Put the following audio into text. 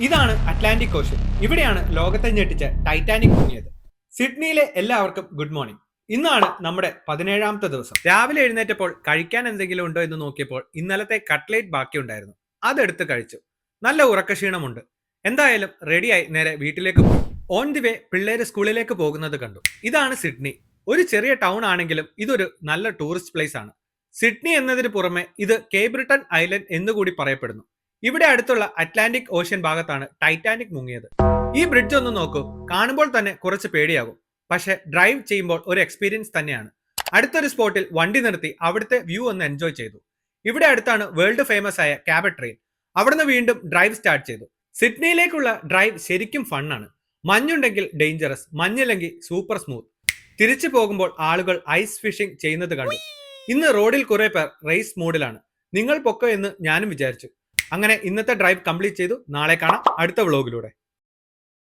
ഇതാണ് Atlantic ocean. ഇവിടെയാണ് ലോകത്തെ ഞെട്ടിച്ച ടൈറ്റാനിക് മുങ്ങിയത്. സിഡ്നിയിലെ എല്ലാവർക്കും ഗുഡ് മോർണിംഗ്. ഇന്നാണ് നമ്മുടെ 17ാമത്തെ ദിവസം. രാവിലെ എഴുന്നേറ്റപ്പോൾ കഴിക്കാൻ എന്തെങ്കിലും ഉണ്ടോ എന്ന് നോക്കിയപ്പോൾ ഇന്നലത്തെ കട്ട്ലേറ്റ് ബാക്കിയുണ്ടായിരുന്നു. അതെടുത്ത് കഴിച്ചു. നല്ല ഉറക്കക്ഷീണമുണ്ട്. എന്തായാലും റെഡിയായി നേരെ വീട്ടിലേക്ക് പോയി. ഓൺ ദി വേ പിള്ളേര് സ്കൂളിലേക്ക് പോകുന്നത് കണ്ടു. ഇതാണ് സിഡ്നി. ഒരു ചെറിയ ടൗൺ ആണെങ്കിലും ഇതൊരു നല്ല ടൂറിസ്റ്റ് പ്ലേസ് ആണ്. സിഡ്നി എന്നതിന് പുറമെ ഇത് കേബ്രിട്ടൺ ഐലൻഡ് എന്നുകൂടി പറയപ്പെടുന്നു. ഇവിടെ അടുത്തുള്ള അറ്റ്ലാന്റിക് ഓഷ്യൻ ഭാഗത്താണ് ടൈറ്റാനിക് മുങ്ങിയത്. ഈ ബ്രിഡ്ജ് ഒന്ന് നോക്കൂ. കാണുമ്പോൾ തന്നെ കുറച്ച് പേടിയാകും, പക്ഷെ ഡ്രൈവ് ചെയ്യുമ്പോൾ ഒരു എക്സ്പീരിയൻസ് തന്നെയാണ്. അടുത്തൊരു സ്പോട്ടിൽ വണ്ടി നിർത്തി അവിടുത്തെ വ്യൂ ഒന്ന് എൻജോയ് ചെയ്തു. ഇവിടെ അടുത്താണ് വേൾഡ് ഫേമസ് ആയ ക്യാബ് ട്രെയിൻ. അവിടുന്ന് വീണ്ടും ഡ്രൈവ് സ്റ്റാർട്ട് ചെയ്തു. സിഡ്നിയിലേക്കുള്ള ഡ്രൈവ് ശരിക്കും ഫണ്ണാണ്. മഞ്ഞുണ്ടെങ്കിൽ ഡേഞ്ചറസ്, മഞ്ഞില്ലെങ്കിൽ സൂപ്പർ സ്മൂത്ത്. തിരിച്ചു പോകുമ്പോൾ ആളുകൾ ഐസ് ഫിഷിംഗ് ചെയ്യുന്നത് കണ്ടു. ഇന്ന് റോഡിൽ കുറെ പേർ റേസ് മൂഡിലാണ്. നിങ്ങൾ പൊക്കോ എന്ന് ഞാനും വിചാരിച്ചു. അങ്ങനെ ഇന്നത്തെ ഡ്രൈവ് കംപ്ലീറ്റ് ചെയ്തു. നാളെ കാണാം അടുത്ത വ്ളോഗിലൂടെ.